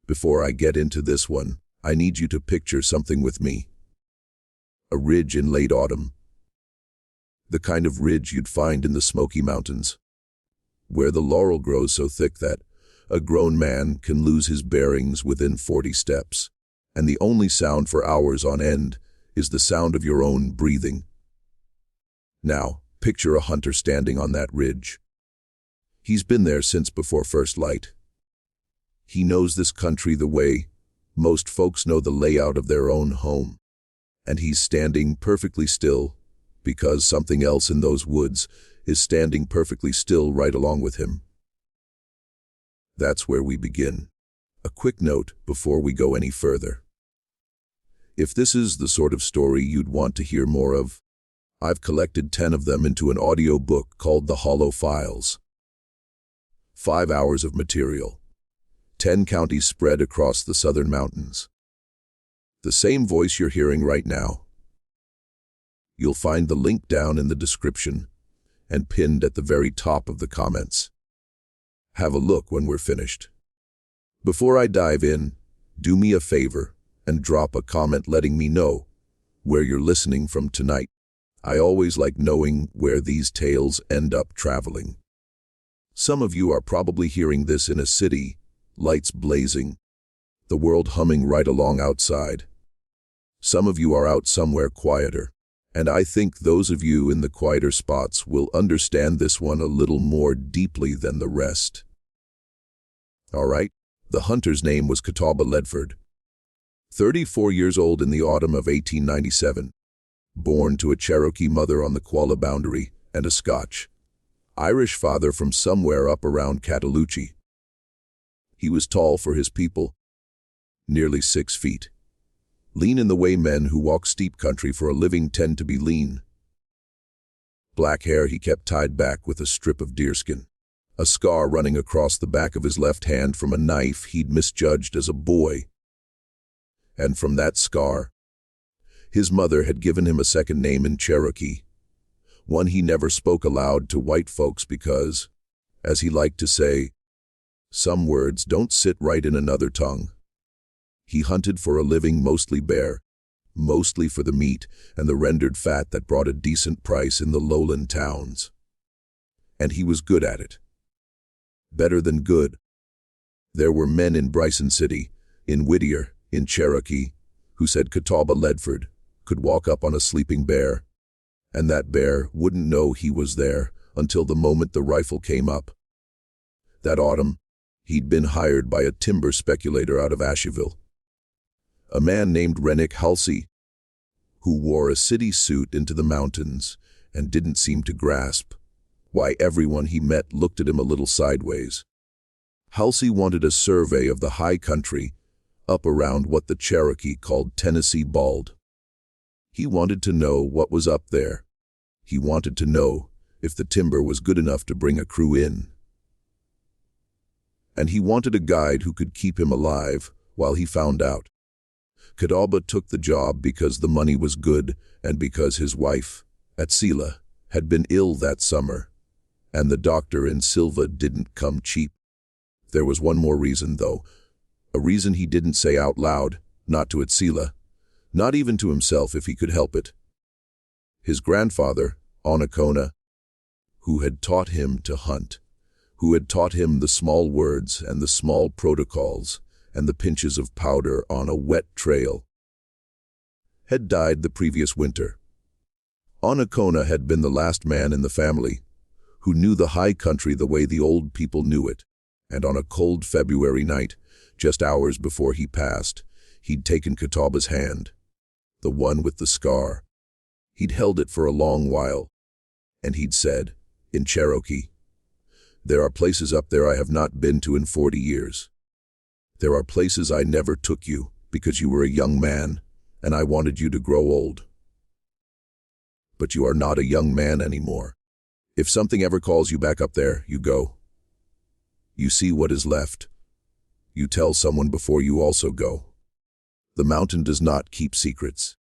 Before I get into this one, I need you to picture something with me. A ridge in late autumn. The kind of ridge you'd find in the Smoky Mountains, where the laurel grows so thick that a grown man can lose his bearings within 40 steps, and the only sound for hours on end is the sound of your own breathing. Now, picture a hunter standing on that ridge. He's been there since before first light. He knows this country the way most folks know the layout of their own home, and he's standing perfectly still because something else in those woods is standing perfectly still right along with him. That's where we begin. A quick note before we go any further. If this is the sort of story you'd want to hear more of, I've collected 10 of them into an audio book called The Hollow Files. 5 hours of material. 10 counties spread across the southern mountains. The same voice you're hearing right now. You'll find the link down in the description and pinned at the very top of the comments. Have a look when we're finished. Before I dive in, do me a favor and drop a comment letting me know where you're listening from tonight. I always like knowing where these tales end up traveling. Some of you are probably hearing this in a city, lights blazing, the world humming right along outside. Some of you are out somewhere quieter, and I think those of you in the quieter spots will understand this one a little more deeply than the rest. All right, the hunter's name was Catawba Ledford, 34 years old in the autumn of 1897. Born to a Cherokee mother on the Qualla boundary and a Scotch, Irish father from somewhere up around Cataloochee. He was tall for his people, nearly 6 feet. Lean in the way men who walk steep country for a living tend to be lean. Black hair he kept tied back with a strip of deerskin, a scar running across the back of his left hand from a knife he'd misjudged as a boy. And from that scar, his mother had given him a second name in Cherokee, one he never spoke aloud to white folks because, as he liked to say, some words don't sit right in another tongue. He hunted for a living mostly bear, mostly for the meat and the rendered fat that brought a decent price in the lowland towns. And he was good at it. Better than good. There were men in Bryson City, in Whittier, in Cherokee, who said Catawba Ledford could walk up on a sleeping bear, and that bear wouldn't know he was there until the moment the rifle came up. That autumn, he'd been hired by a timber speculator out of Asheville, a man named Rennick Halsey, who wore a city suit into the mountains and didn't seem to grasp why everyone he met looked at him a little sideways. Halsey wanted a survey of the high country up around what the Cherokee called Tennessee Bald. He wanted to know what was up there. He wanted to know if the timber was good enough to bring a crew in. And he wanted a guide who could keep him alive while he found out. Catawba took the job because the money was good and because his wife, Atsila, had been ill that summer, and the doctor in Silva didn't come cheap. There was one more reason, though, a reason he didn't say out loud, not to Atsila, not even to himself if he could help it. His grandfather, Onacona, who had taught him to hunt, who had taught him the small words and the small protocols and the pinches of powder on a wet trail, had died the previous winter. Onacona had been the last man in the family who knew the high country the way the old people knew it, and on a cold February night, just hours before he passed, he'd taken Catawba's hand, the one with the scar. He'd held it for a long while, and he'd said, in Cherokee, "There are places up there I have not been to in 40 years. There are places I never took you because you were a young man, and I wanted you to grow old. But you are not a young man anymore. If something ever calls you back up there, you go. You see what is left. You tell someone before you also go. The mountain does not keep secrets.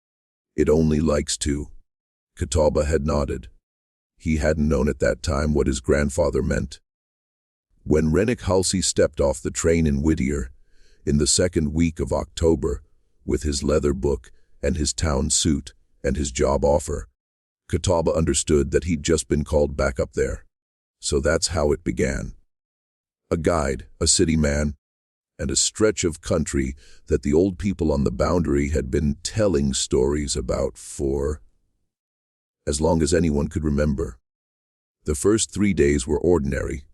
It only likes to." Catawba had nodded. He hadn't known at that time what his grandfather meant. When Rennick Halsey stepped off the train in Whittier, In the second week of October, with his leather book and his town suit and his job offer, Catawba understood that he'd just been called back up there. So that's how it began. A guide, a city man, and a stretch of country that the old people on the boundary had been telling stories about for as long as anyone could remember. The first 3 days were ordinary.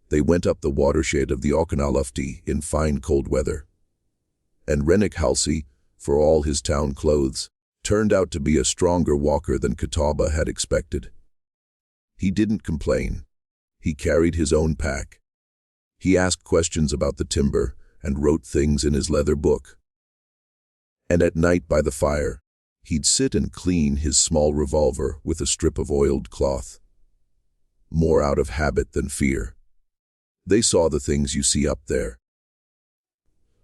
They went up the watershed of the Okanagan in fine cold weather. And Rennick Halsey, for all his town clothes, turned out to be a stronger walker than Catawba had expected. He didn't complain. He carried his own pack. He asked questions about the timber and wrote things in his leather book. And at night by the fire, he'd sit and clean his small revolver with a strip of oiled cloth. More out of habit than fear. They saw the things you see up there.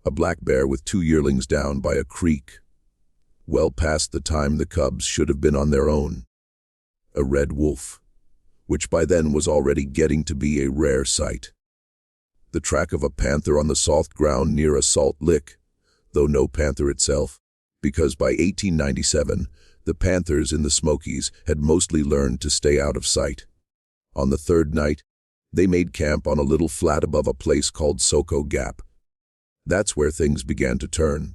A black bear with 2 yearlings down by a creek, well past the time the cubs should have been on their own. A red wolf, which by then was already getting to be a rare sight. The track of a panther on the soft ground near a salt lick, though no panther itself, because by 1897, the panthers in the Smokies had mostly learned to stay out of sight. On the third night, they made camp on a little flat above a place called Soko Gap. That's where things began to turn.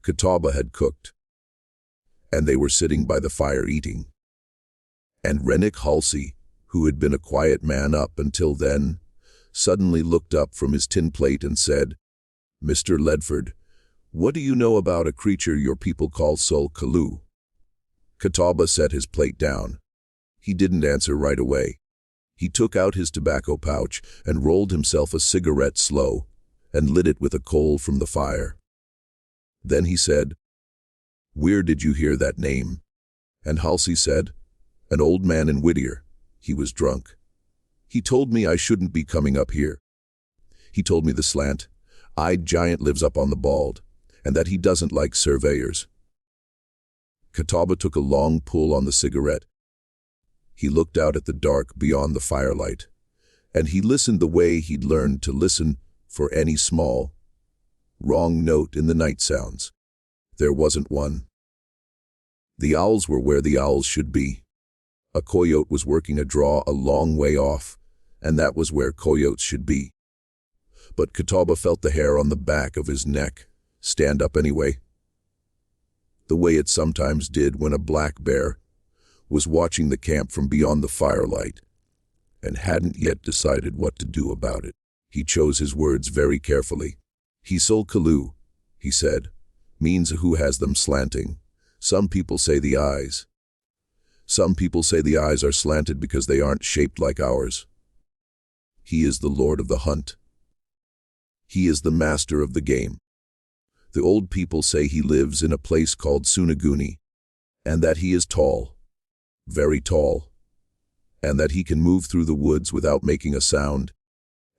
Catawba had cooked, and they were sitting by the fire eating. And Rennick Halsey, who had been a quiet man up until then, suddenly looked up from his tin plate and said, "Mr. Ledford, what do you know about a creature your people call Tsul Kalu?" Catawba set his plate down. He didn't answer right away. He took out his tobacco pouch and rolled himself a cigarette slow and lit it with a coal from the fire. Then he said, "Where did you hear that name?" And Halsey said, "An old man in Whittier. He was drunk. He told me I shouldn't be coming up here. He told me the Slant-Eyed Giant lives up on the Bald, and that he doesn't like surveyors." Catawba took a long pull on the cigarette. He looked out at the dark beyond the firelight, and he listened the way he'd learned to listen for any small, wrong note in the night sounds. There wasn't one. The owls were where the owls should be. A coyote was working a draw a long way off, and that was where coyotes should be. But Catawba felt the hair on the back of his neck stand up anyway, the way it sometimes did when a black bear was watching the camp from beyond the firelight and hadn't yet decided what to do about it. He chose his words very carefully. "Tsul Kalu," he said, "means who has them slanting. Some people say the eyes. Some people say the eyes are slanted because they aren't shaped like ours. He is the Lord of the hunt. He is the master of the game. The old people say he lives in a place called Sunaguni, and that he is tall, very tall, and that he can move through the woods without making a sound,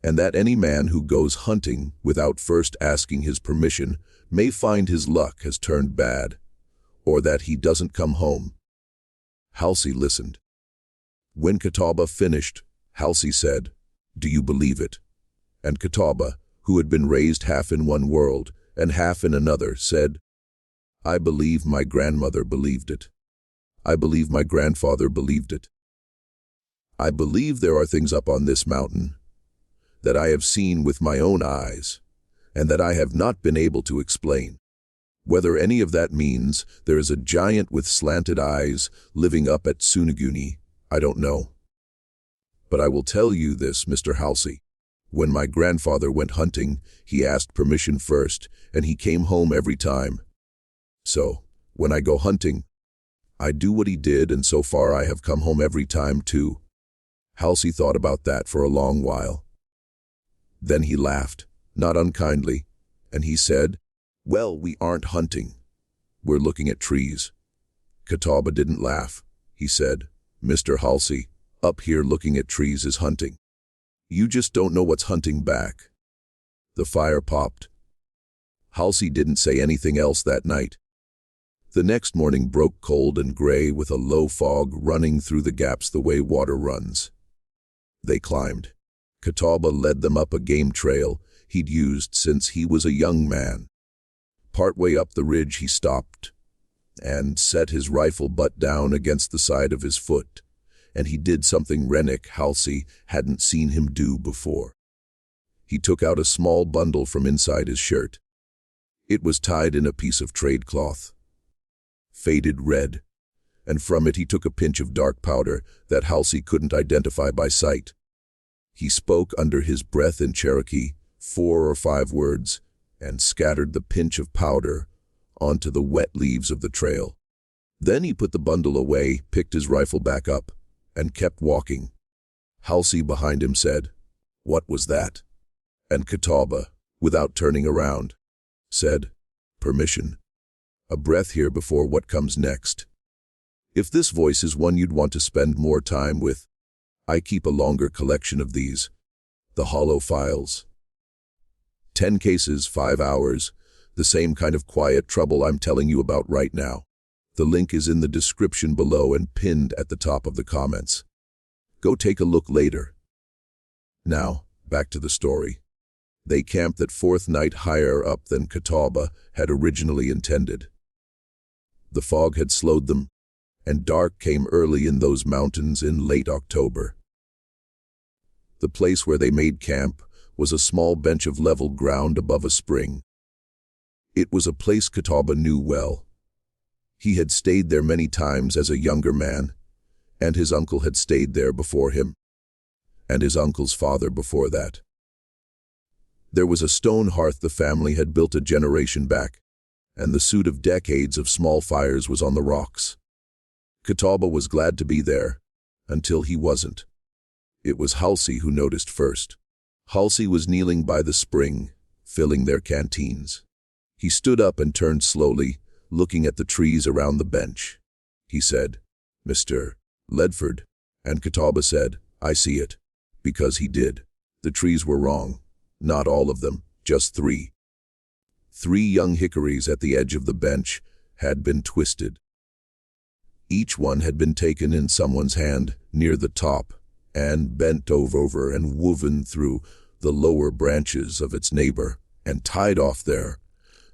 and that any man who goes hunting without first asking his permission may find his luck has turned bad, or that he doesn't come home." Halsey listened. When Catawba finished, Halsey said, "Do you believe it?" And Catawba, who had been raised half in one world and half in another, said, "I believe my grandmother believed it. I believe my grandfather believed it. I believe there are things up on this mountain that I have seen with my own eyes and that I have not been able to explain. Whether any of that means there is a giant with slanted eyes living up at Sunaguni, I don't know. But I will tell you this, Mr. Halsey. When my grandfather went hunting, he asked permission first, and he came home every time. So, when I go hunting, I do what he did, and so far I have come home every time too." Halsey thought about that for a long while. Then he laughed, not unkindly, and he said, "Well, we aren't hunting. We're looking at trees." Catawba didn't laugh. He said, "Mr. Halsey, up here looking at trees is hunting. You just don't know what's hunting back." The fire popped. Halsey didn't say anything else that night. The next morning broke cold and gray with a low fog running through the gaps the way water runs. They climbed. Catawba led them up a game trail, he'd used since he was a young man. Partway up the ridge he stopped and set his rifle butt down against the side of his foot, and he did something Rennick Halsey hadn't seen him do before. He took out a small bundle from inside his shirt. It was tied in a piece of trade cloth, faded red, and from it he took a pinch of dark powder that Halsey couldn't identify by sight. He spoke under his breath in Cherokee 4 or 5 words and scattered the pinch of powder onto the wet leaves of the trail. Then he put the bundle away, picked his rifle back up, and kept walking. Halsey behind him said, "What was that?" And Catawba, without turning around, said, "Permission. A breath here before what comes next." If this voice is one you'd want to spend more time with, I keep a longer collection of these, the hollow files. 10 cases, 5 hours, the same kind of quiet trouble I'm telling you about right now. The link is in the description below and pinned at the top of the comments. Go take a look later. Now, back to the story. They camped that 4th night higher up than Catawba had originally intended. The fog had slowed them, and dark came early in those mountains in late October. The place where they made camp was a small bench of level ground above a spring. It was a place Catawba knew well. He had stayed there many times as a younger man, and his uncle had stayed there before him, and his uncle's father before that. There was a stone hearth the family had built a generation back, and the soot of decades of small fires was on the rocks. Catawba was glad to be there, until he wasn't. It was Halsey who noticed first. Halsey was kneeling by the spring, filling their canteens. He stood up and turned slowly, looking at the trees around the bench. He said, "Mr. Ledford," and Catawba said, "I see it," because he did. The trees were wrong. Not all of them, just 3. 3 young hickories at the edge of the bench had been twisted. Each one had been taken in someone's hand near the top and bent over and woven through the lower branches of its neighbor and tied off there,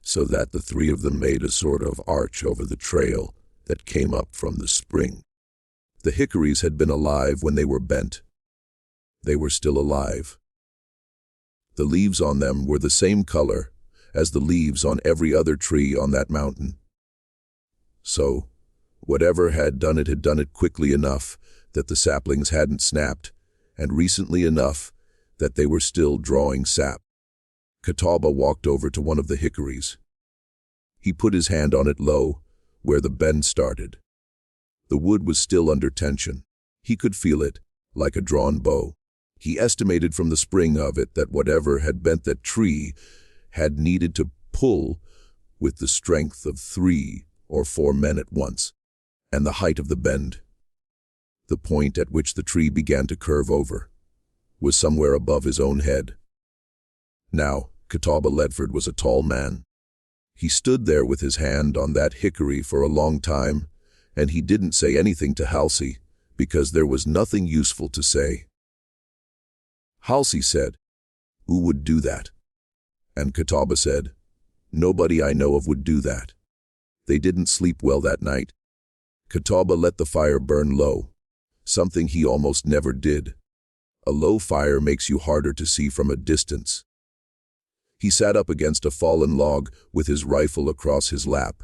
so that the 3 of them made a sort of arch over the trail that came up from the spring. The hickories had been alive when they were bent. They were still alive. The leaves on them were the same color as the leaves on every other tree on that mountain. So, whatever had done it quickly enough that the saplings hadn't snapped, and recently enough that they were still drawing sap. Catawba walked over to one of the hickories. He put his hand on it low, where the bend started. The wood was still under tension. He could feel it, like a drawn bow. He estimated from the spring of it that whatever had bent that tree had needed to pull with the strength of 3 or 4 men at once, and the height of the bend, the point at which the tree began to curve over, was somewhere above his own head. Now, Catawba Ledford was a tall man. He stood there with his hand on that hickory for a long time, and he didn't say anything to Halsey, because there was nothing useful to say. Halsey said, "Who would do that?" And Catawba said, "Nobody I know of would do that." They didn't sleep well that night. Catawba let the fire burn low, something he almost never did. A low fire makes you harder to see from a distance. He sat up against a fallen log with his rifle across his lap,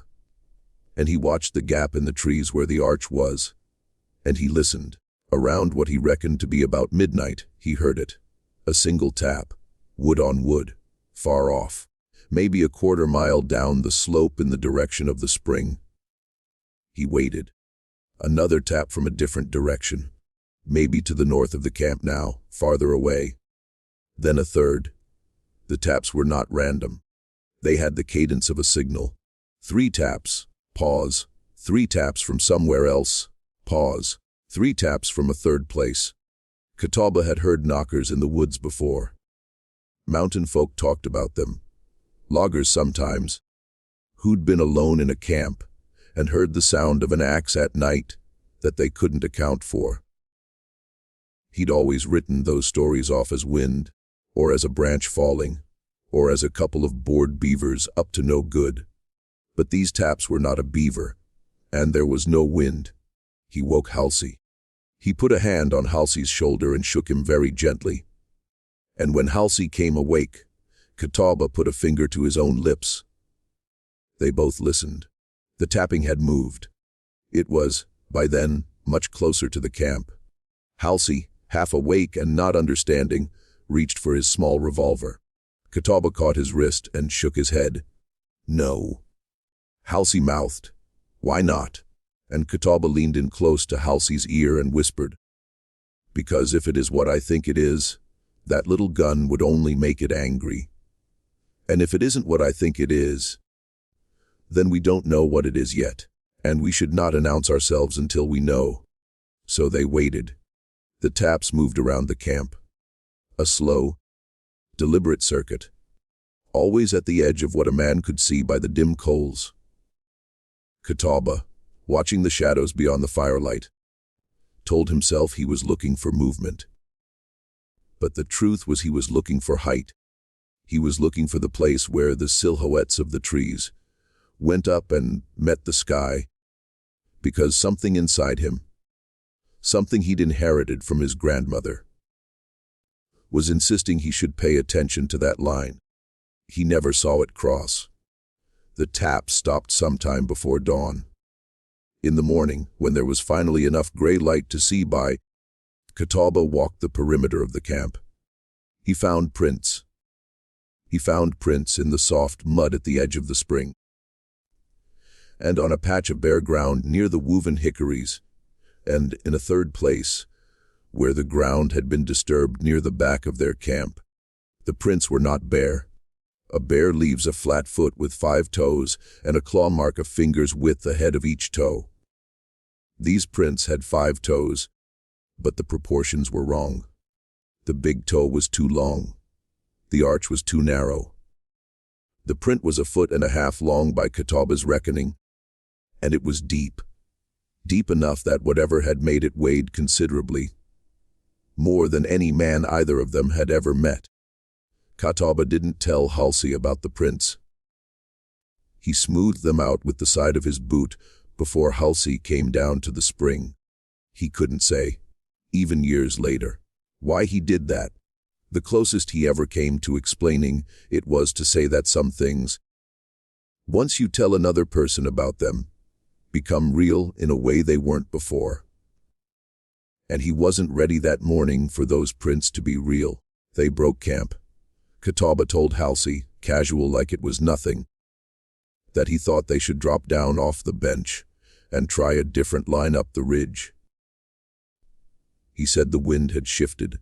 and he watched the gap in the trees where the arch was, and he listened. Around what he reckoned to be about midnight, he heard it. A single tap, wood on wood, far off, maybe a 1/4 mile down the slope in the direction of the spring. He waited. Another tap from a different direction, maybe to the north of the camp now, farther away. Then a third. The taps were not random. They had the cadence of a signal. 3 taps, pause. 3 taps from somewhere else, pause. 3 taps from a third place. Catawba had heard knockers in the woods before. Mountain folk talked about them. Loggers sometimes, who'd been alone in a camp and heard the sound of an axe at night that they couldn't account for. He'd always written those stories off as wind or as a branch falling, or as a couple of bored beavers up to no good. But these taps were not a beaver, and there was no wind. He woke Halsey. He put a hand on Halsey's shoulder and shook him very gently. And when Halsey came awake, Catawba put a finger to his own lips. They both listened. The tapping had moved. It was, by then, much closer to the camp. Halsey, half awake and not understanding, reached for his small revolver. Catawba caught his wrist and shook his head. No. Halsey mouthed, "Why not?" And Catawba leaned in close to Halsey's ear and whispered, "Because if it is what I think it is, that little gun would only make it angry. And if it isn't what I think it is, then we don't know what it is yet, and we should not announce ourselves until we know." So they waited. The taps moved around the camp. A slow, deliberate circuit, always at the edge of what a man could see by the dim coals. Catawba, watching the shadows beyond the firelight, told himself he was looking for movement. But the truth was he was looking for height. He was looking for the place where the silhouettes of the trees went up and met the sky, because something inside him, something he'd inherited from his grandmother, was insisting he should pay attention to that line. He never saw it cross. The tap stopped sometime before dawn. In the morning, when there was finally enough gray light to see by, Catawba walked the perimeter of the camp. He found prints. He found prints in the soft mud at the edge of the spring, and on a patch of bare ground near the woven hickories, and in a third place, where the ground had been disturbed near the back of their camp. The prints were not bare. A bear leaves a flat foot with 5 toes and a claw mark of fingers width ahead of each toe. These prints had 5 toes, but the proportions were wrong. The big toe was too long. The arch was too narrow. The print was 1.5 feet long by Catawba's reckoning, and it was deep. Deep enough that whatever had made it weighed considerably, more than any man either of them had ever met. Catawba didn't tell Halsey about the prints. He smoothed them out with the side of his boot before Halsey came down to the spring. He couldn't say, even years later, why he did that. The closest he ever came to explaining it was to say that some things, once you tell another person about them, become real in a way they weren't before. And he wasn't ready that morning for those prints to be real. They broke camp. Catawba told Halsey, casual like it was nothing, that he thought they should drop down off the bench and try a different line up the ridge. He said the wind had shifted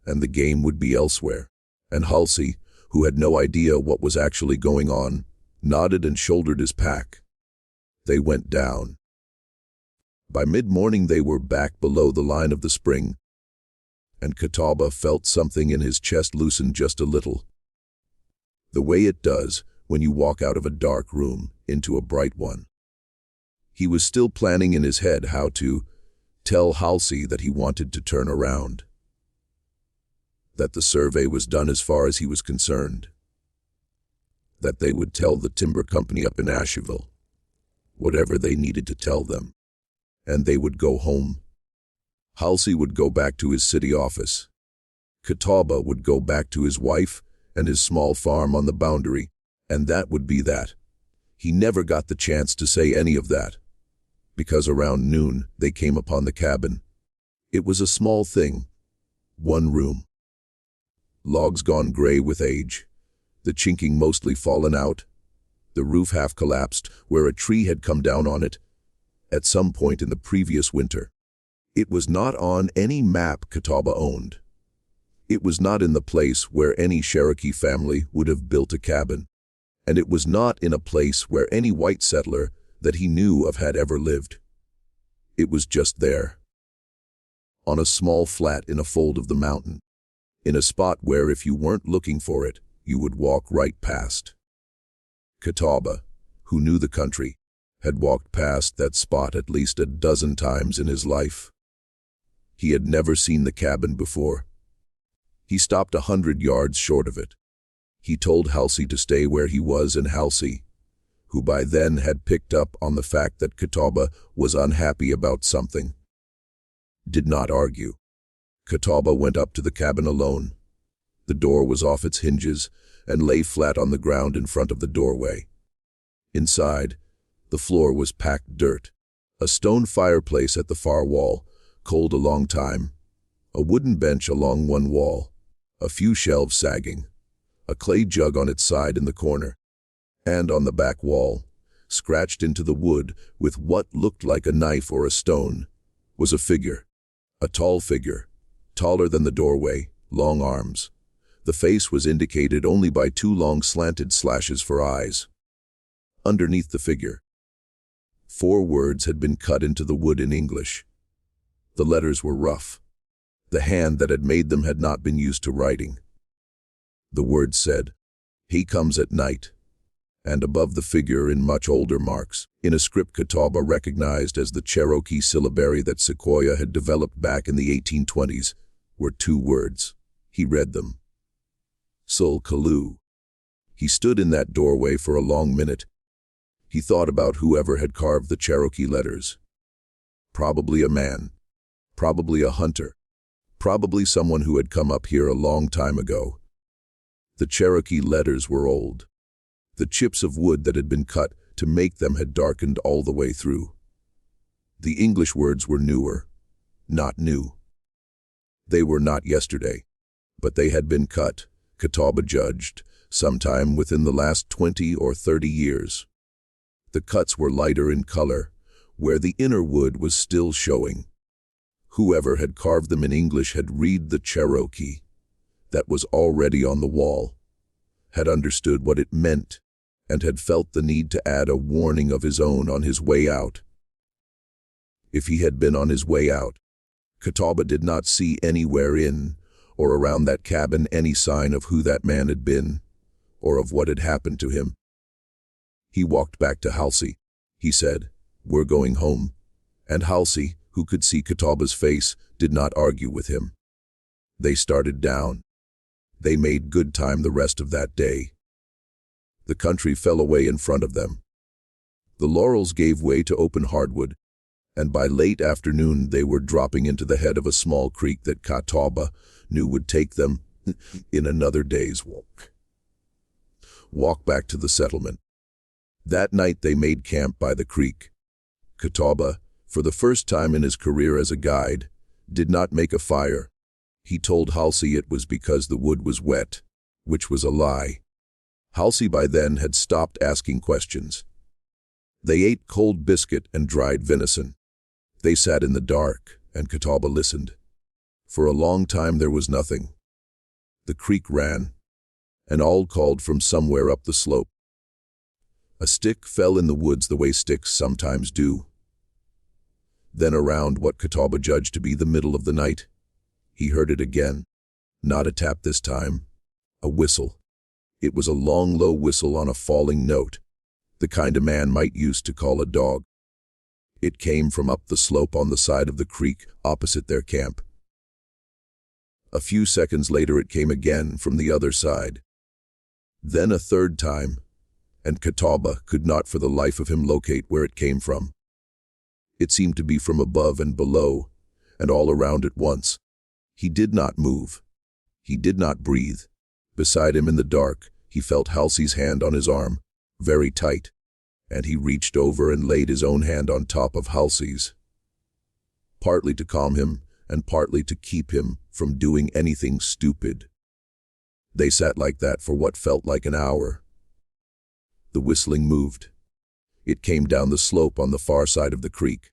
and the game would be elsewhere, and Halsey, who had no idea what was actually going on, nodded and shouldered his pack. They went down. By mid-morning they were back below the line of the spring, and Catawba felt something in his chest loosen just a little, the way it does when you walk out of a dark room into a bright one. He was still planning in his head how to tell Halsey that he wanted to turn around, that the survey was done as far as he was concerned, that they would tell the timber company up in Asheville whatever they needed to tell them, and they would go home. Halsey would go back to his city office. Catawba would go back to his wife and his small farm on the boundary, and that would be that. He never got the chance to say any of that, because around noon they came upon the cabin. It was a small thing, 1 room. Logs gone gray with age, the chinking mostly fallen out, the roof half collapsed where a tree had come down on it at some point in the previous winter. It was not on any map Catawba owned. It was not in the place where any Cherokee family would have built a cabin, and it was not in a place where any white settler that he knew of had ever lived. It was just there, on a small flat in a fold of the mountain, in a spot where if you weren't looking for it, you would walk right past. Catawba, who knew the country, had walked past that spot at least a dozen times in his life. He had never seen the cabin before. He stopped 100 yards short of it. He told Halsey to stay where he was, and Halsey, who by then had picked up on the fact that Catawba was unhappy about something, did not argue. Catawba went up to the cabin alone. The door was off its hinges and lay flat on the ground in front of the doorway. Inside, the floor was packed dirt. A stone fireplace at the far wall, cold a long time. A wooden bench along one wall. A few shelves sagging. A clay jug on its side in the corner. And on the back wall, scratched into the wood with what looked like a knife or a stone, was a figure. A tall figure, taller than the doorway, long arms. The face was indicated only by 2 long slanted slashes for eyes. Underneath the figure, 4 words had been cut into the wood in English. The letters were rough. The hand that had made them had not been used to writing. The words said, "He comes at night," and above the figure in much older marks, in a script Catawba recognized as the Cherokee syllabary that Sequoyah had developed back in the 1820s, were 2 words. He read them. Tsul Kalu. He stood in that doorway for a long minute. He thought about whoever had carved the Cherokee letters. Probably a man. Probably a hunter. Probably someone who had come up here a long time ago. The Cherokee letters were old. The chips of wood that had been cut to make them had darkened all the way through. The English words were newer, not new. They were not yesterday, but they had been cut, Catawba judged, sometime within the last 20 or 30 years. The cuts were lighter in color, where the inner wood was still showing. Whoever had carved them in English had read the Cherokee that was already on the wall, had understood what it meant, and had felt the need to add a warning of his own on his way out. If he had been on his way out, Catawba did not see anywhere in or around that cabin any sign of who that man had been, or of what had happened to him. He walked back to Halsey. He said, "We're going home," and Halsey, who could see Catawba's face, did not argue with him. They started down. They made good time the rest of that day. The country fell away in front of them. The laurels gave way to open hardwood, and by late afternoon they were dropping into the head of a small creek that Catawba knew would take them in another day's walk back to the settlement. That night they made camp by the creek. Catawba, for the first time in his career as a guide, did not make a fire. He told Halsey it was because the wood was wet, which was a lie. Halsey by then had stopped asking questions. They ate cold biscuit and dried venison. They sat in the dark, and Catawba listened. For a long time there was nothing. The creek ran, and all called from somewhere up the slope. A stick fell in the woods the way sticks sometimes do. Then around what Catawba judged to be the middle of the night, he heard it again. Not a tap this time. A whistle. It was a long, low whistle on a falling note, the kind a man might use to call a dog. It came from up the slope on the side of the creek opposite their camp. A few seconds later it came again from the other side. Then a third time, and Catawba could not for the life of him locate where it came from. It seemed to be from above and below, and all around at once. He did not move. He did not breathe. Beside him in the dark, he felt Halsey's hand on his arm, very tight, and he reached over and laid his own hand on top of Halsey's, partly to calm him and partly to keep him from doing anything stupid. They sat like that for what felt like an hour. The whistling moved. It came down the slope on the far side of the creek.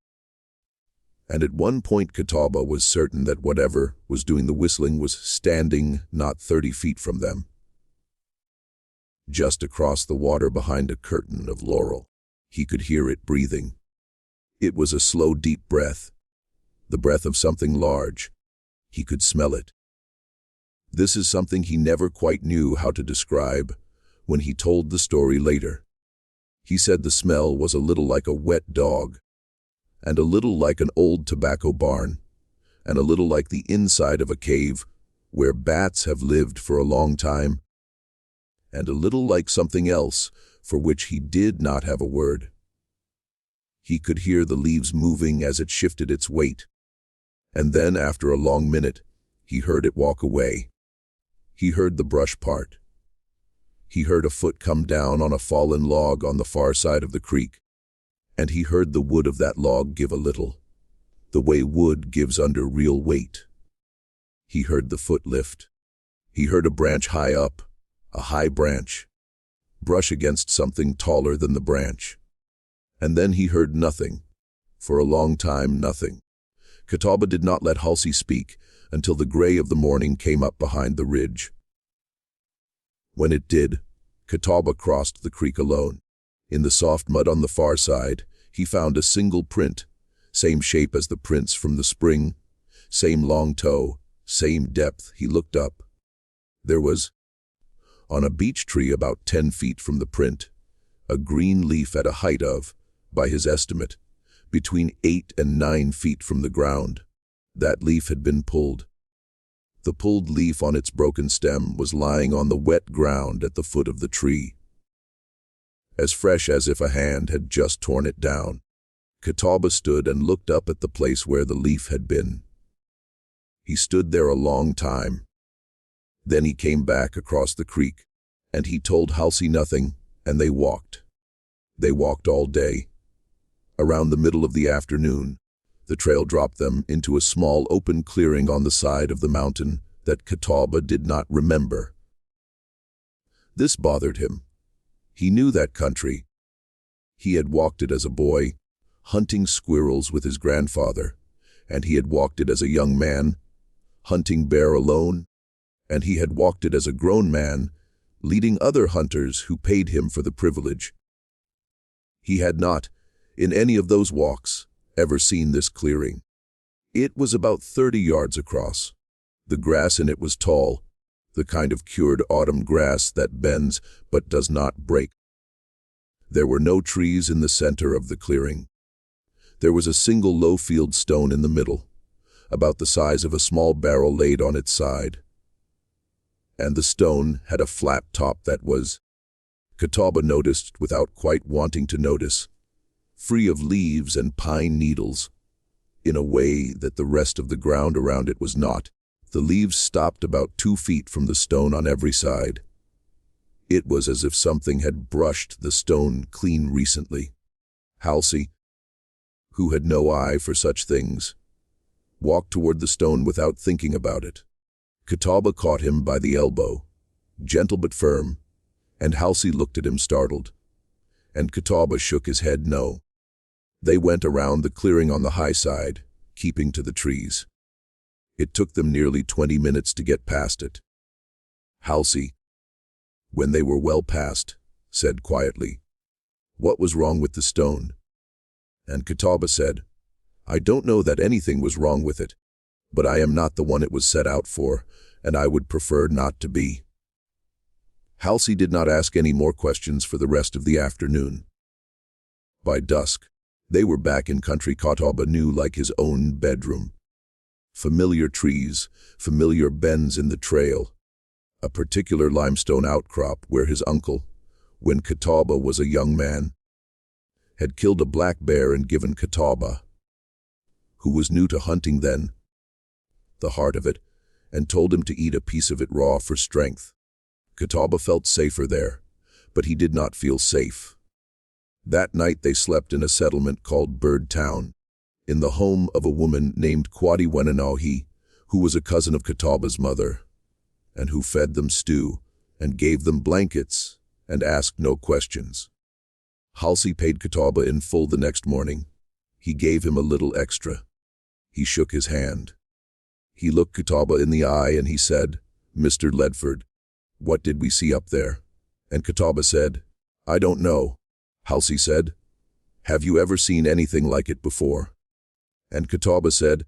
And at one point Catawba was certain that whatever was doing the whistling was standing not 30 feet from them, just across the water behind a curtain of laurel. He could hear it breathing. It was a slow, deep breath, the breath of something large. He could smell it. This is something he never quite knew how to describe when he told the story later. He said the smell was a little like a wet dog, and a little like an old tobacco barn, and a little like the inside of a cave where bats have lived for a long time, and a little like something else for which he did not have a word. He could hear the leaves moving as it shifted its weight, and then after a long minute, he heard it walk away. He heard the brush part. He heard a foot come down on a fallen log on the far side of the creek, and he heard the wood of that log give a little, the way wood gives under real weight. He heard the foot lift. He heard a branch high up, a high branch, brush against something taller than the branch. And then he heard nothing. For a long time, nothing. Catawba did not let Halsey speak until the gray of the morning came up behind the ridge. When it did, Catawba crossed the creek alone. In the soft mud on the far side, he found a single print, same shape as the prints from the spring, same long toe, same depth. He looked up. There was, on a beech tree about 10 feet from the print, a green leaf at a height of, by his estimate, between 8 and 9 feet from the ground. That leaf had been pulled. The pulled leaf on its broken stem was lying on the wet ground at the foot of the tree, as fresh as if a hand had just torn it down. Catawba stood and looked up at the place where the leaf had been. He stood there a long time. Then he came back across the creek, and he told Halsey nothing, and they walked. They walked all day. Around the middle of the afternoon, the trail dropped them into a small open clearing on the side of the mountain that Catawba did not remember. This bothered him. He knew that country. He had walked it as a boy, hunting squirrels with his grandfather, and he had walked it as a young man, hunting bear alone, and he had walked it as a grown man, leading other hunters who paid him for the privilege. He had not, in any of those walks, ever seen this clearing. It was about 30 yards across. The grass in it was tall, the kind of cured autumn grass that bends but does not break. There were no trees in the center of the clearing. There was a single low-field stone in the middle, about the size of a small barrel laid on its side. And the stone had a flat top that was, Catawba noticed without quite wanting to notice, free of leaves and pine needles, in a way that the rest of the ground around it was not. The leaves stopped about 2 feet from the stone on every side. It was as if something had brushed the stone clean recently. Halsey, who had no eye for such things, walked toward the stone without thinking about it. Catawba caught him by the elbow, gentle but firm, and Halsey looked at him startled. And Catawba shook his head no. They went around the clearing on the high side, keeping to the trees. It took them nearly 20 minutes to get past it. Halsey, when they were well past, said quietly, "What was wrong with the stone?" And Catawba said, "I don't know that anything was wrong with it, but I am not the one it was set out for, and I would prefer not to be." Halsey did not ask any more questions for the rest of the afternoon. By dusk, they were back in country Catawba knew like his own bedroom. Familiar trees, familiar bends in the trail, a particular limestone outcrop where his uncle, when Catawba was a young man, had killed a black bear and given Catawba, who was new to hunting then, the heart of it, and told him to eat a piece of it raw for strength. Catawba felt safer there, but he did not feel safe. That night they slept in a settlement called Bird Town, in the home of a woman named Quadi-Wenanohi, who was a cousin of Catawba's mother, and who fed them stew, and gave them blankets, and asked no questions. Halsey paid Catawba in full the next morning. He gave him a little extra. He shook his hand. He looked Catawba in the eye and he said, "Mr. Ledford, what did we see up there?" And Catawba said, "I don't know." Halsey said, "Have you ever seen anything like it before?" And Catawba said,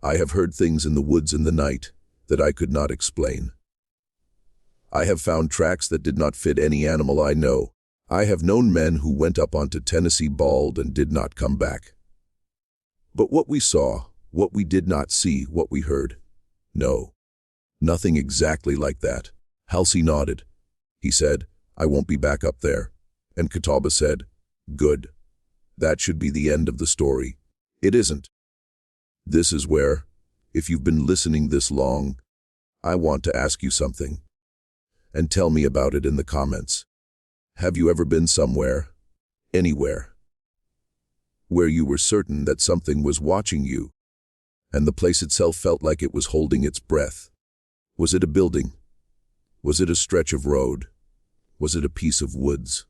"I have heard things in the woods in the night that I could not explain. I have found tracks that did not fit any animal I know. I have known men who went up onto Tennessee bald and did not come back. But what we saw, what we did not see, what we heard, no, nothing exactly like that." Halsey nodded. He said, "I won't be back up there." And Catawba said, "Good. That should be the end of the story." It isn't. This is where, if you've been listening this long, I want to ask you something. And tell me about it in the comments. Have you ever been somewhere, anywhere, where you were certain that something was watching you, and the place itself felt like it was holding its breath? Was it a building? Was it a stretch of road? Was it a piece of woods?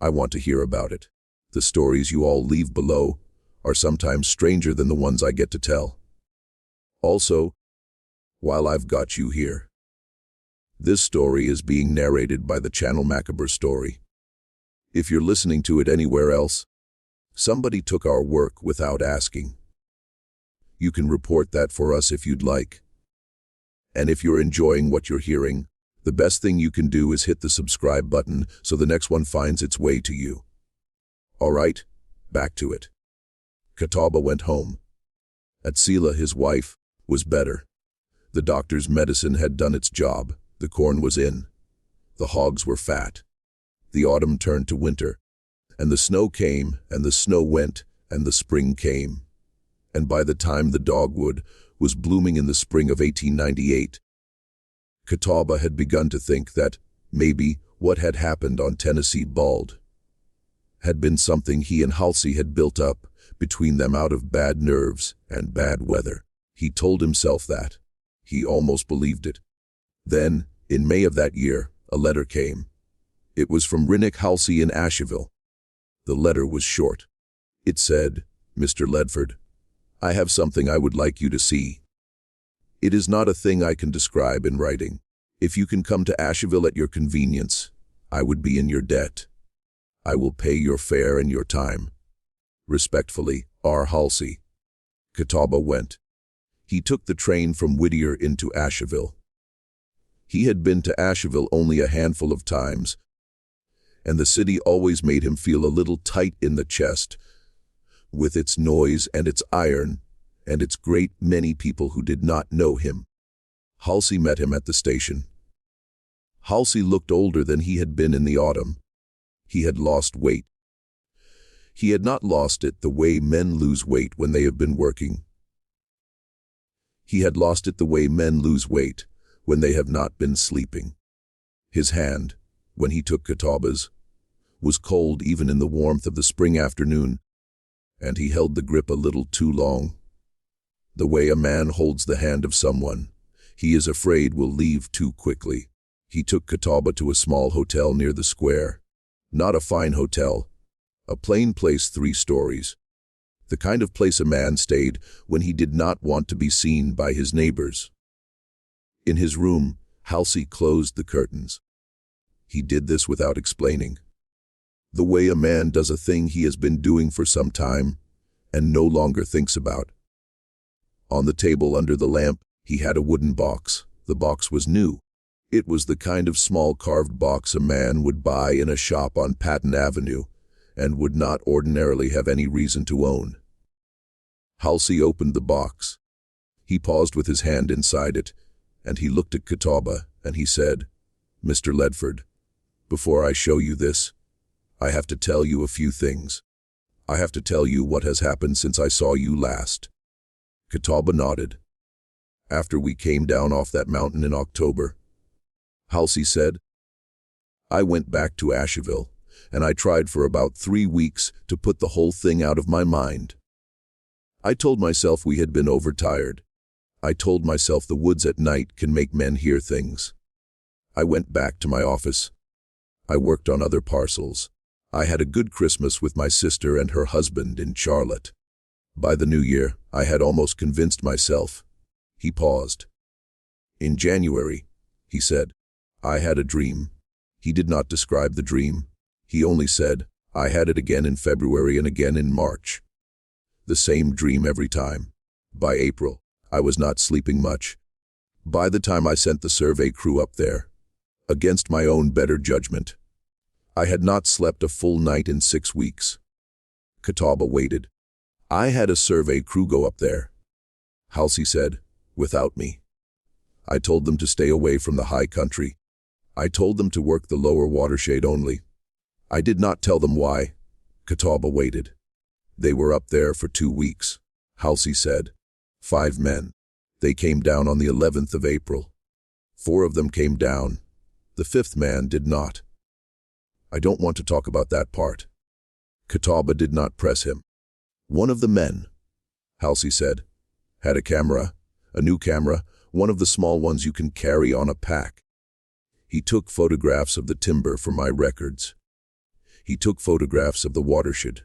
I want to hear about it. The stories you all leave below are sometimes stranger than the ones I get to tell. Also, while I've got you here, this story is being narrated by the channel Macabre Story. If you're listening to it anywhere else, somebody took our work without asking. You can report that for us if you'd like. And if you're enjoying what you're hearing, the best thing you can do is hit the subscribe button so the next one finds its way to you. All right, back to it. Catawba went home. Atsila, his wife, was better. The doctor's medicine had done its job. The corn was in. The hogs were fat. The autumn turned to winter. And the snow came, and the snow went, and the spring came. And by the time the dogwood was blooming in the spring of 1898, Catawba had begun to think that maybe what had happened on Tennessee Bald had been something he and Halsey had built up between them out of bad nerves and bad weather. He told himself that. He almost believed it. Then, in May of that year, a letter came. It was from Rinnick Halsey in Asheville. The letter was short. It said, "Mr. Ledford, I have something I would like you to see. It is not a thing I can describe in writing. If you can come to Asheville at your convenience, I would be in your debt. I will pay your fare and your time. Respectfully, R. Halsey." Catawba went. He took the train from Whittier into Asheville. He had been to Asheville only a handful of times, and the city always made him feel a little tight in the chest, with its noise and its iron, and its great many people who did not know him. Halsey met him at the station. Halsey looked older than he had been in the autumn. He had lost weight. He had not lost it the way men lose weight when they have been working. He had lost it the way men lose weight when they have not been sleeping. His hand, when he took Catawba's, was cold even in the warmth of the spring afternoon, and he held the grip a little too long. The way a man holds the hand of someone he is afraid will leave too quickly. He took Catawba to a small hotel near the square. Not a fine hotel, a plain place 3 stories. The kind of place a man stayed when he did not want to be seen by his neighbors. In his room, Halsey closed the curtains. He did this without explaining. The way a man does a thing he has been doing for some time and no longer thinks about. On the table under the lamp, he had a wooden box. The box was new. It was the kind of small carved box a man would buy in a shop on Patton Avenue and would not ordinarily have any reason to own. Halsey opened the box. He paused with his hand inside it, and he looked at Catawba, and he said, "Mr. Ledford, before I show you this, I have to tell you a few things. I have to tell you what has happened since I saw you last." Catawba nodded. "After we came down off that mountain in October," Halsey said, "I went back to Asheville, and I tried for about 3 weeks to put the whole thing out of my mind. I told myself we had been overtired. I told myself the woods at night can make men hear things. I went back to my office. I worked on other parcels. I had a good Christmas with my sister and her husband in Charlotte. By the new year, I had almost convinced myself." He paused. "In January," he said, "I had a dream." He did not describe the dream. He only said, "I had it again in February and again in March. The same dream every time." By April, I was not sleeping much. By the time I sent the survey crew up there, against my own better judgment, I had not slept a full night in 6 weeks. Catawba waited. "I had a survey crew go up there," Halsey said, "without me. I told them to stay away from the high country. I told them to work the lower watershed only. I did not tell them why. Catawba waited. They were up there for 2 weeks. Halsey said. 5 men. They came down on the 11th of April. 4 of them came down. The 5th man did not. I don't want to talk about that part. Catawba did not press him. One of the men, Halsey said, had a camera, a new camera, one of the small ones you can carry on a pack. He took photographs of the timber for my records. He took photographs of the watershed.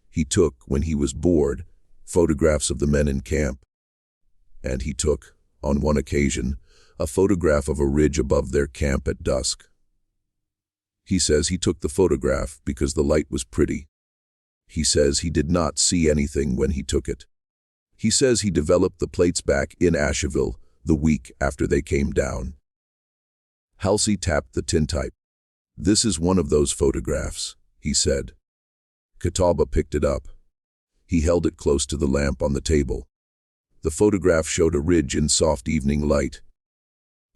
He took, when he was bored, photographs of the men in camp. And he took, on one occasion, a photograph of a ridge above their camp at dusk. He says he took the photograph because the light was pretty. He says he did not see anything when he took it. He says he developed the plates back in Asheville the week after they came down. Halsey tapped the tintype. This is one of those photographs, he said. Catawba picked it up. He held it close to the lamp on the table. The photograph showed a ridge in soft evening light.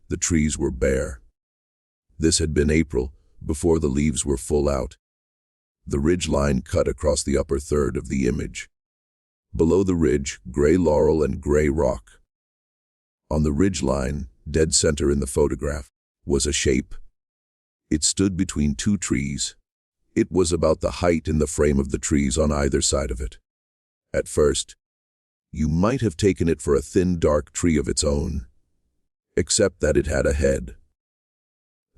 The trees were bare. This had been April, before the leaves were full out. The ridge line cut across the upper third of the image. Below the ridge, gray laurel and gray rock. On the ridge line, dead center in the photograph, was a shape. It stood between 2 trees. It was about the height in the frame of the trees on either side of it. At first, you might have taken it for a thin, dark tree of its own, except that it had a head.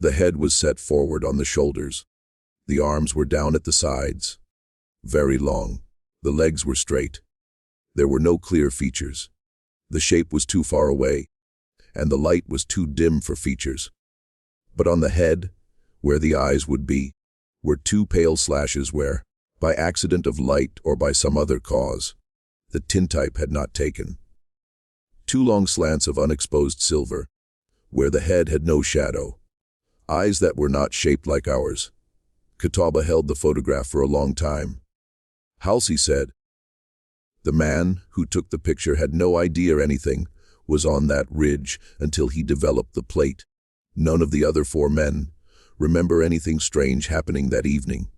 The head was set forward on the shoulders. The arms were down at the sides, very long. The legs were straight. There were no clear features. The shape was too far away, and the light was too dim for features. But on the head, where the eyes would be, were 2 pale slashes where, by accident of light or by some other cause, the tintype had not taken. 2 long slants of unexposed silver, where the head had no shadow. Eyes that were not shaped like ours. Catawba held the photograph for a long time. Halsey said, the man who took the picture had no idea anything was on that ridge until he developed the plate. None of the other 4 men remember anything strange happening that evening.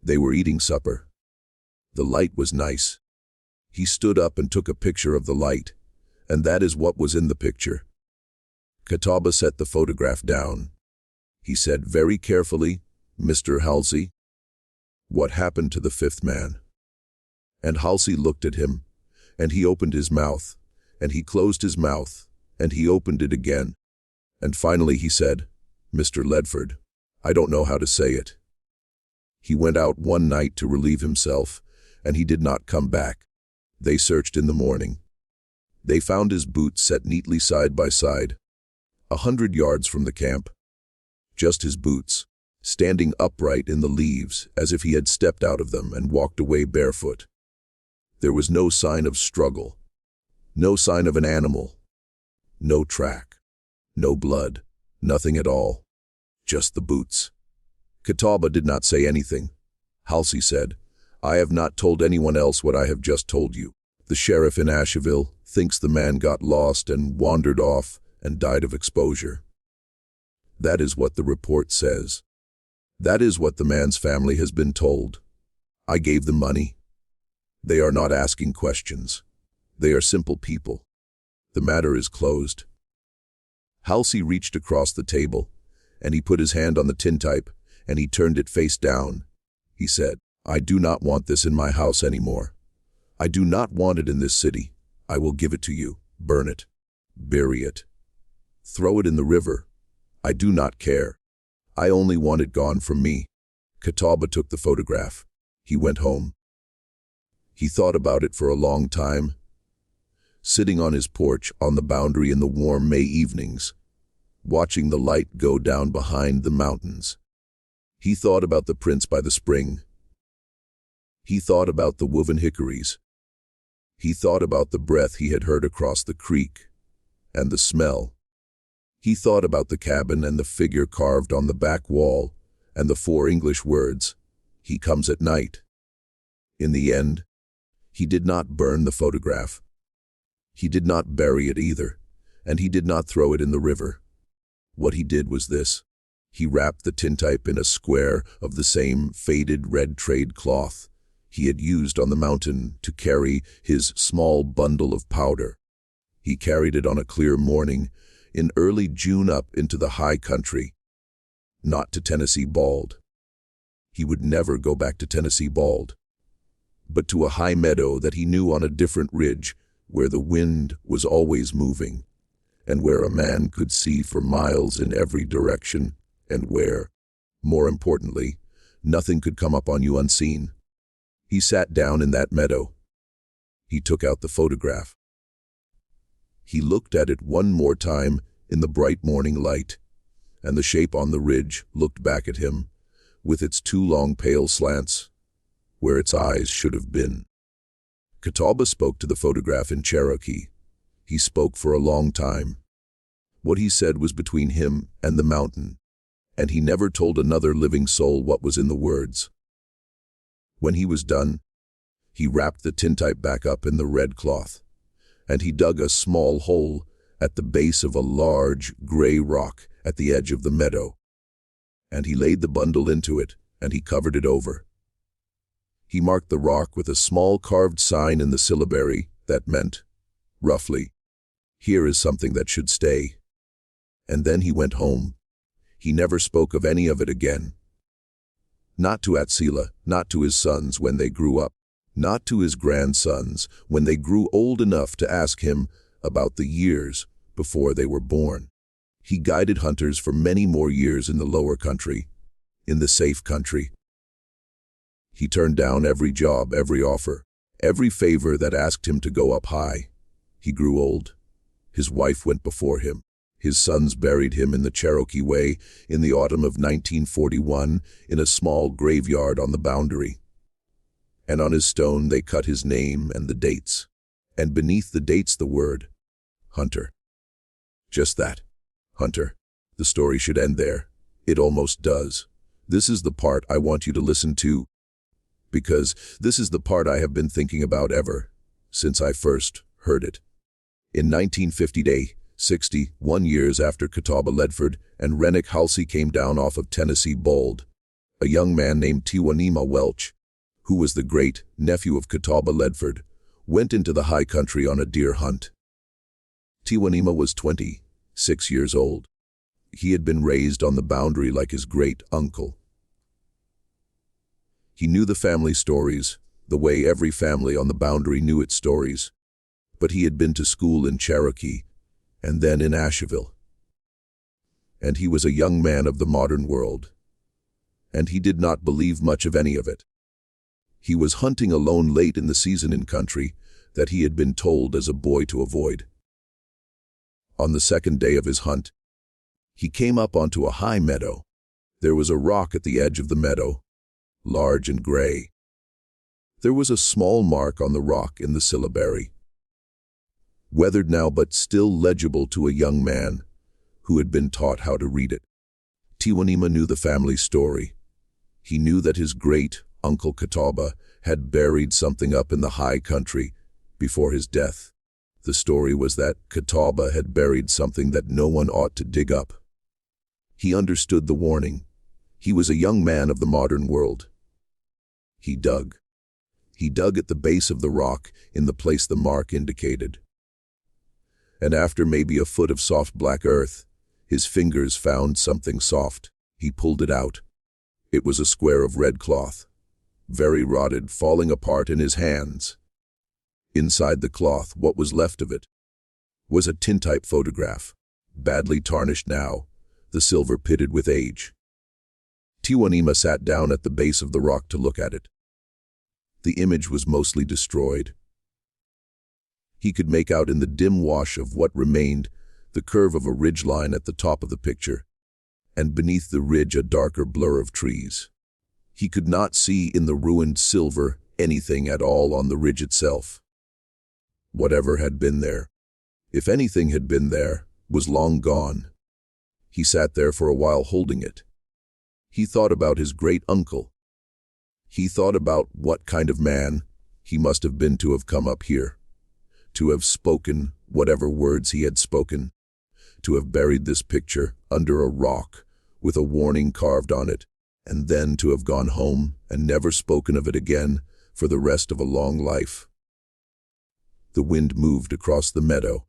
They were eating supper. The light was nice. He stood up and took a picture of the light, and that is what was in the picture. Catawba set the photograph down. He said very carefully, Mr. Halsey, what happened to the 5th man? And Halsey looked at him, and he opened his mouth, and he closed his mouth, and he opened it again. And finally he said, Mr. Ledford, I don't know how to say it. He went out one night to relieve himself, and he did not come back. They searched in the morning. They found his boots set neatly side by side, 100 yards from the camp. Just his boots, standing upright in the leaves as if he had stepped out of them and walked away barefoot. There was no sign of struggle, no sign of an animal, no track, no blood, nothing at all, just the boots. Catawba did not say anything. Halsey said, I have not told anyone else what I have just told you. The sheriff in Asheville thinks the man got lost and wandered off and died of exposure. That is what the report says. That is what the man's family has been told. I gave them money. They are not asking questions. They are simple people. The matter is closed. Halsey reached across the table, and he put his hand on the tintype, and he turned it face down. He said, I do not want this in my house anymore. I do not want it in this city. I will give it to you. Burn it. Bury it. Throw it in the river. I do not care. I only want it gone from me. Catawba took the photograph. He went home. He thought about it for a long time, sitting on his porch on the boundary in the warm May evenings, watching the light go down behind the mountains. He thought about the prints by the spring. He thought about the woven hickories. He thought about the breath he had heard across the creek, and the smell. He thought about the cabin and the figure carved on the back wall, and the 4 English words, he comes at night. In the end, he did not burn the photograph. He did not bury it either, and he did not throw it in the river. What he did was this. He wrapped the tintype in a square of the same faded red trade cloth he had used on the mountain to carry his small bundle of powder. He carried it on a clear morning in early June up into the high country, not to Tennessee Bald. He would never go back to Tennessee Bald, but to a high meadow that he knew on a different ridge where the wind was always moving, and where a man could see for miles in every direction, and where, more importantly, nothing could come up on you unseen. He sat down in that meadow. He took out the photograph. He looked at it one more time in the bright morning light, and the shape on the ridge looked back at him, with its two long pale slants, where its eyes should have been. Catawba spoke to the photograph in Cherokee. He spoke for a long time. What he said was between him and the mountain, and he never told another living soul what was in the words. When he was done, he wrapped the tintype back up in the red cloth, and he dug a small hole at the base of a large gray rock at the edge of the meadow, and he laid the bundle into it, and he covered it over. He marked the rock with a small carved sign in the syllabary that meant, roughly, "Here is something that should stay." And then he went home. He never spoke of any of it again. Not to Atsila, not to his sons when they grew up, not to his grandsons when they grew old enough to ask him about the years before they were born. He guided hunters for many more years in the lower country, in the safe country. He turned down every job, every offer, every favor that asked him to go up high. He grew old. His wife went before him. His sons buried him in the Cherokee way in the autumn of 1941 in a small graveyard on the boundary. And on his stone they cut his name and the dates, and beneath the dates the word, Hunter. Just that, Hunter. The story should end there. It almost does. This is the part I want you to listen to, because this is the part I have been thinking about ever since I first heard it. In 1950, 61 years after Catawba Ledford and Rennick Halsey came down off of Tennessee Bald, a young man named Tewanima Welch, who was the great-nephew of Catawba Ledford, went into the high country on a deer hunt. Tewanima was 26 years old. He had been raised on the boundary like his great-uncle. He knew the family stories, the way every family on the boundary knew its stories, but he had been to school in Cherokee, and then in Asheville. And he was a young man of the modern world, and he did not believe much of any of it. He was hunting alone late in the season in country that he had been told as a boy to avoid. On the second day of his hunt, he came up onto a high meadow. There was a rock at the edge of the meadow, large and gray. There was a small mark on the rock in the syllabary, weathered now but still legible to a young man who had been taught how to read it. Tewanima knew the family story. He knew that his great-uncle Catawba had buried something up in the high country before his death. The story was that Catawba had buried something that no one ought to dig up. He understood the warning. He was a young man of the modern world. He dug. He dug at the base of the rock in the place the mark indicated. And after maybe a foot of soft black earth, his fingers found something soft. He pulled it out. It was a square of red cloth, very rotted, falling apart in his hands. Inside the cloth, what was left of it, was a tintype photograph, badly tarnished now, the silver pitted with age. Tewanima sat down at the base of the rock to look at it. The image was mostly destroyed. He could make out in the dim wash of what remained the curve of a ridgeline at the top of the picture, and beneath the ridge a darker blur of trees. He could not see in the ruined silver anything at all on the ridge itself. Whatever had been there, if anything had been there, was long gone. He sat there for a while holding it. He thought about his great-uncle. He thought about what kind of man he must have been to have come up here, to have spoken whatever words he had spoken, to have buried this picture under a rock with a warning carved on it, and then to have gone home and never spoken of it again for the rest of a long life. The wind moved across the meadow.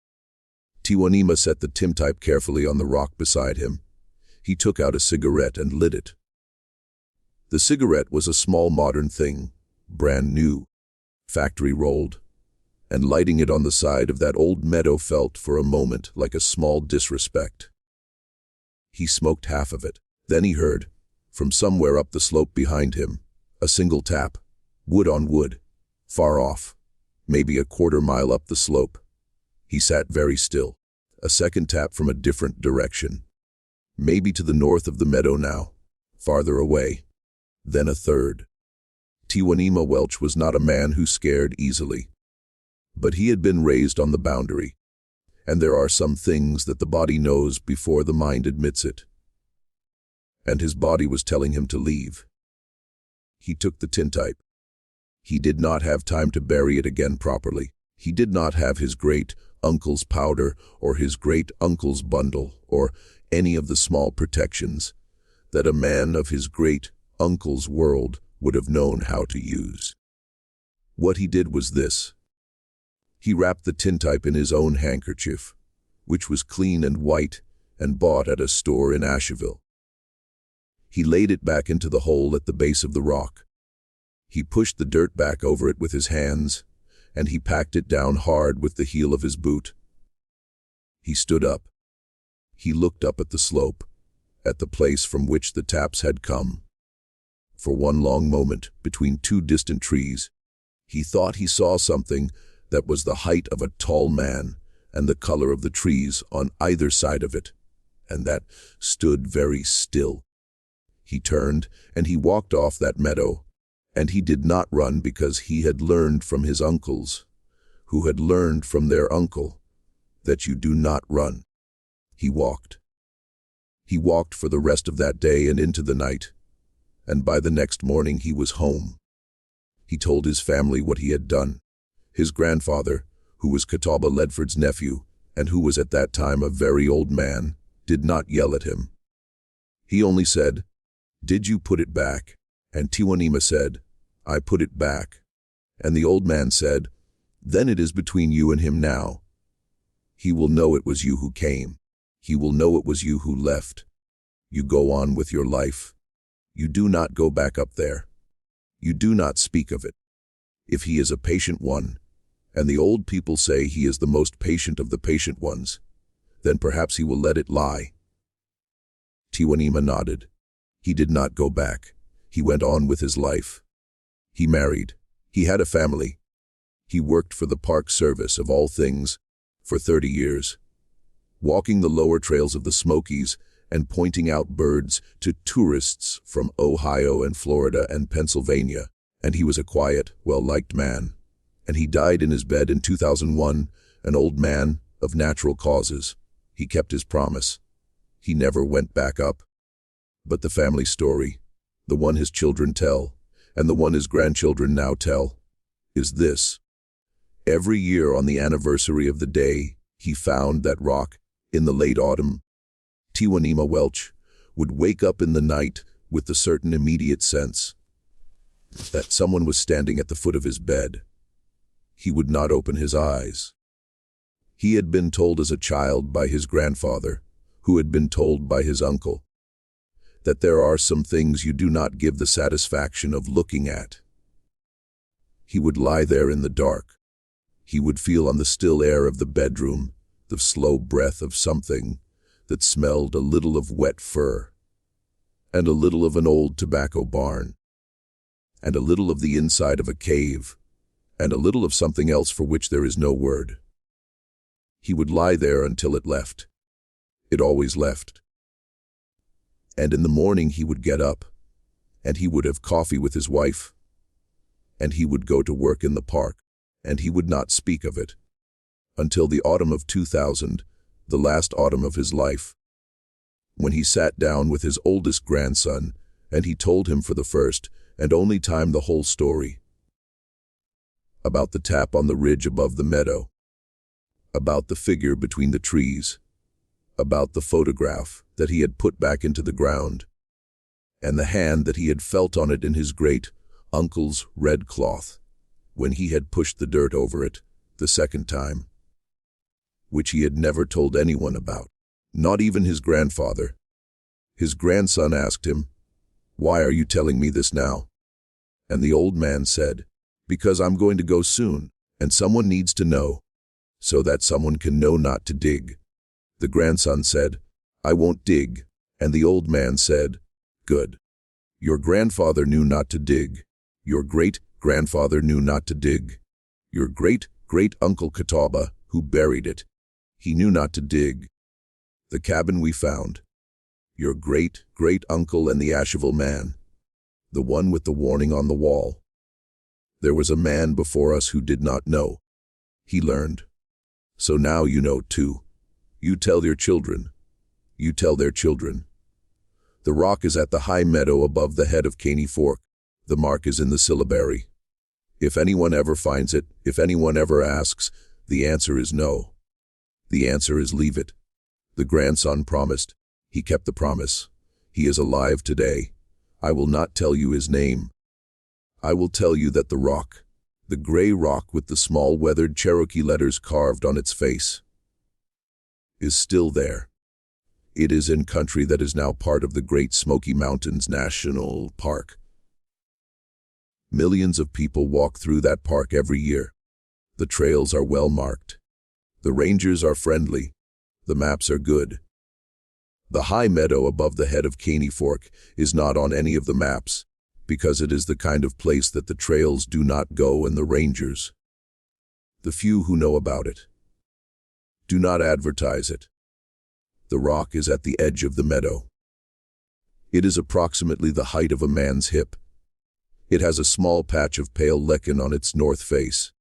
Tiwanima set the tintype carefully on the rock beside him. He took out a cigarette and lit it. The cigarette was a small modern thing, brand new, factory rolled, and lighting it on the side of that old meadow felt for a moment like a small disrespect. He smoked half of it. Then he heard, from somewhere up the slope behind him, a single tap, wood on wood, far off, maybe a quarter-mile up the slope. He sat very still. A second tap from a different direction, maybe to the north of the meadow now, farther away. Then a third. Tiwanima Welch was not a man who scared easily. But he had been raised on the boundary, and there are some things that the body knows before the mind admits it. And his body was telling him to leave. He took the tintype. He did not have time to bury it again properly. He did not have his great-uncle's powder or his great-uncle's bundle or any of the small protections that a man of his great-uncle's world would have known how to use. What he did was this. He wrapped the tintype in his own handkerchief, which was clean and white and bought at a store in Asheville. He laid it back into the hole at the base of the rock. He pushed the dirt back over it with his hands, and he packed it down hard with the heel of his boot. He stood up. He looked up at the slope, at the place from which the taps had come. For one long moment, between two distant trees, he thought he saw something that was the height of a tall man and the color of the trees on either side of it, and that stood very still. He turned and he walked off that meadow, and he did not run because he had learned from his uncles, who had learned from their uncle, that you do not run. He walked. He walked for the rest of that day and into the night, and by the next morning he was home. He told his family what he had done. His grandfather, who was Catawba Ledford's nephew, and who was at that time a very old man, did not yell at him. He only said, "Did you put it back?" And Tiwanima said, "I put it back." And the old man said, "Then it is between you and him now. He will know it was you who came. He will know it was you who left. You go on with your life. You do not go back up there. You do not speak of it. If he is a patient one, and the old people say he is the most patient of the patient ones, then perhaps he will let it lie." Tiwanima nodded. He did not go back. He went on with his life. He married. He had a family. He worked for the Park Service, of all things, for 30 years, walking the lower trails of the Smokies and pointing out birds to tourists from Ohio and Florida and Pennsylvania. And he was a quiet, well-liked man. And he died in his bed in 2001, an old man of natural causes. He kept his promise. He never went back up. But the family story, the one his children tell, and the one his grandchildren now tell, is this. Every year on the anniversary of the day he found that rock in the late autumn, Tiwanima Welch would wake up in the night with the certain immediate sense that someone was standing at the foot of his bed. He would not open his eyes. He had been told as a child by his grandfather, who had been told by his uncle, that there are some things you do not give the satisfaction of looking at. He would lie there in the dark. He would feel on the still air of the bedroom the slow breath of something that smelled a little of wet fur, and a little of an old tobacco barn, and a little of the inside of a cave, and a little of something else for which there is no word. He would lie there until it left. It always left. And in the morning he would get up, and he would have coffee with his wife, and he would go to work in the park, and he would not speak of it, until the autumn of 2000, the last autumn of his life, when he sat down with his oldest grandson, and he told him for the first and only time the whole story. About the tap on the ridge above the meadow. about the figure between the trees, about the photograph that he had put back into the ground, and the hand that he had felt on it in his great uncle's red cloth when he had pushed the dirt over it the second time, which he had never told anyone about, not even his grandfather. His grandson asked him, "Why are you telling me this now?" And the old man said, "Because I'm going to go soon, and someone needs to know, so that someone can know not to dig." The grandson said, "I won't dig." And the old man said, "Good. Your grandfather knew not to dig. Your great-grandfather knew not to dig. Your great-great-uncle Catawba, who buried it, he knew not to dig. The cabin we found, your great-great-uncle and the Asheville man, the one with the warning on the wall. There was a man before us who did not know. He learned. So now you know too. You tell your children. You tell their children. The rock is at the high meadow above the head of Caney Fork. The mark is in the syllabary. If anyone ever finds it, if anyone ever asks, the answer is no. The answer is leave it. The grandson promised. He kept the promise. He is alive today. I will not tell you his name. I will tell you that the rock, the gray rock with the small weathered Cherokee letters carved on its face, is still there. It is in country that is now part of the Great Smoky Mountains National Park. Millions of people walk through that park every year. The trails are well marked. The rangers are friendly. The maps are good. The high meadow above the head of Caney Fork is not on any of the maps, because it is the kind of place that the trails do not go and the rangers, the few who know about it, do not advertise it. The rock is at the edge of the meadow. It is approximately the height of a man's hip. It has a small patch of pale lichen on its north face.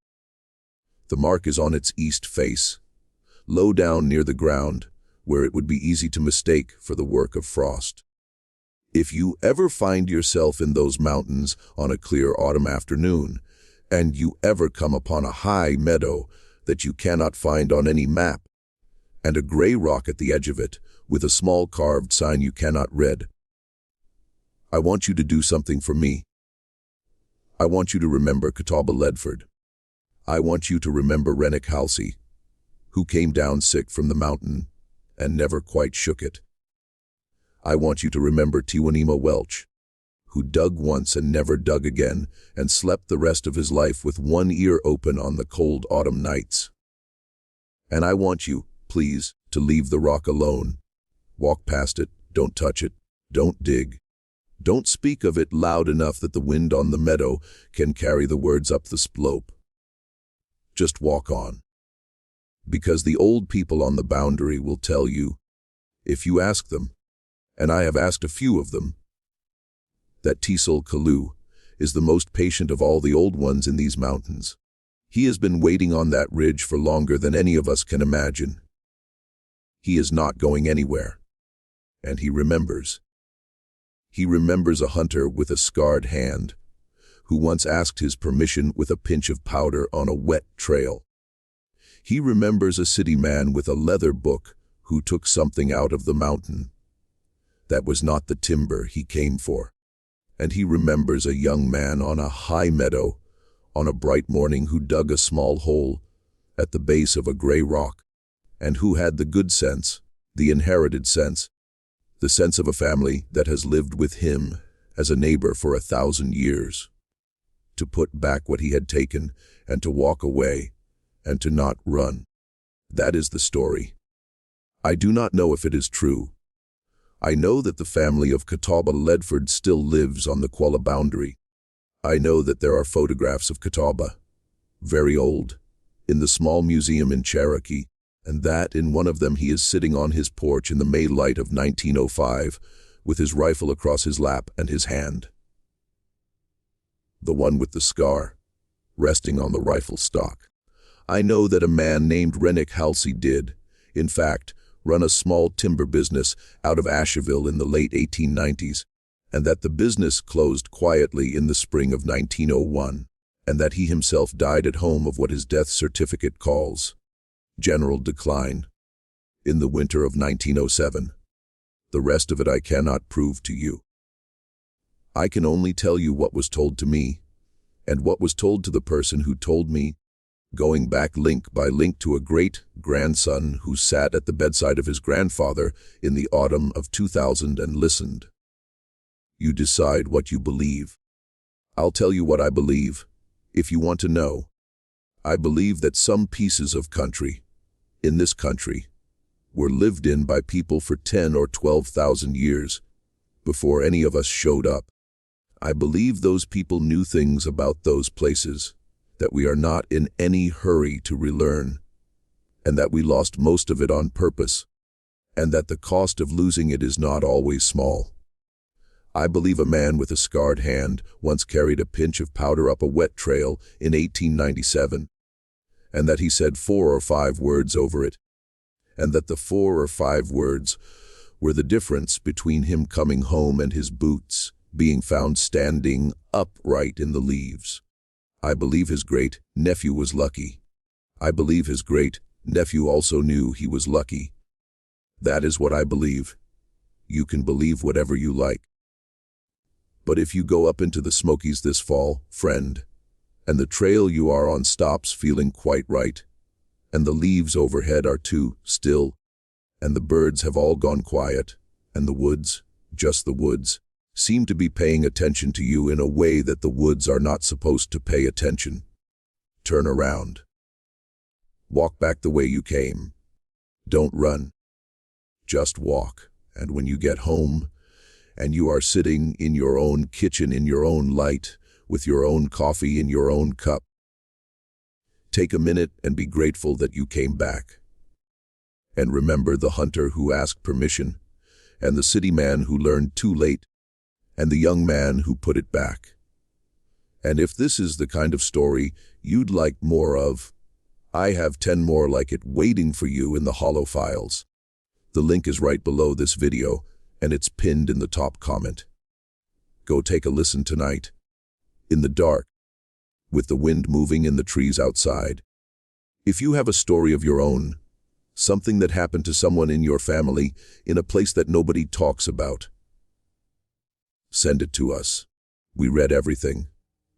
The mark is on its east face, low down near the ground, where it would be easy to mistake for the work of frost. If you ever find yourself in those mountains on a clear autumn afternoon, and you ever come upon a high meadow that you cannot find on any map, and a gray rock at the edge of it, with a small carved sign you cannot read, I want you to do something for me. I want you to remember Catawba Ledford. I want you to remember Rennick Halsey, who came down sick from the mountain and never quite shook it. I want you to remember Tiwanima Welch, who dug once and never dug again and slept the rest of his life with one ear open on the cold autumn nights. And I want you, please, to leave the rock alone. Walk past it, don't touch it, don't dig. Don't speak of it loud enough that the wind on the meadow can carry the words up the slope. Just walk on. Because the old people on the boundary will tell you, if you ask them, and I have asked a few of them, that Tsul Kalu is the most patient of all the old ones in these mountains. He has been waiting on that ridge for longer than any of us can imagine. He is not going anywhere, and he remembers. He remembers a hunter with a scarred hand, who once asked his permission with a pinch of powder on a wet trail. He remembers a city man with a leather book who took something out of the mountain. That was not the timber he came for. And he remembers a young man on a high meadow on a bright morning who dug a small hole at the base of a gray rock, and who had the good sense, the inherited sense, the sense of a family that has lived with him as a neighbor for 1,000 years, to put back what he had taken and to walk away and to not run. That is the story. I do not know if it is true. I know that the family of Catawba Ledford still lives on the Qualla boundary. I know that there are photographs of Catawba, very old, in the small museum in Cherokee, and that in one of them he is sitting on his porch in the May light of 1905, with his rifle across his lap and his hand, the one with the scar, resting on the rifle stock. I know that a man named Rennick Halsey did, in fact, run a small timber business out of Asheville in the late 1890s, and that the business closed quietly in the spring of 1901, and that he himself died at home of what his death certificate calls General decline. In the winter of 1907. The rest of it I cannot prove to you. I can only tell you what was told to me, and what was told to the person who told me, going back link by link to a great-grandson who sat at the bedside of his grandfather in the autumn of 2000 and listened. You decide what you believe. I'll tell you what I believe, if you want to know. I believe that some pieces of country, in this country, were lived in by people for 10 or 12,000 years, before any of us showed up. I believe those people knew things about those places that we are not in any hurry to relearn, and that we lost most of it on purpose, and that the cost of losing it is not always small. I believe a man with a scarred hand once carried a pinch of powder up a wet trail in 1897, and that he said 4 or 5 words over it, and that the 4 or 5 words were the difference between him coming home and his boots being found standing upright in the leaves. I believe his great-nephew was lucky. I believe his great-nephew also knew he was lucky. That is what I believe. You can believe whatever you like. But if you go up into the Smokies this fall, friend, and the trail you are on stops feeling quite right, and the leaves overhead are too still, and the birds have all gone quiet, and the woods, just the woods, seem to be paying attention to you in a way that the woods are not supposed to pay attention. Turn around. Walk back the way you came. Don't run. Just walk, and when you get home, and you are sitting in your own kitchen in your own light, with your own coffee in your own cup, take a minute and be grateful that you came back. And remember the hunter who asked permission, and the city man who learned too late, and the young man who put it back. And if this is the kind of story you'd like more of, I have 10 more like it waiting for you in the hollow files. The link is right below this video, and it's pinned in the top comment. Go take a listen tonight, in the dark, with the wind moving in the trees outside. If you have a story of your own, something that happened to someone in your family in a place that nobody talks about, send it to us. We read everything.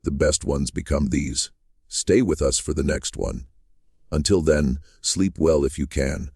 The best ones become these. Stay with us for the next one. Until then, sleep well if you can.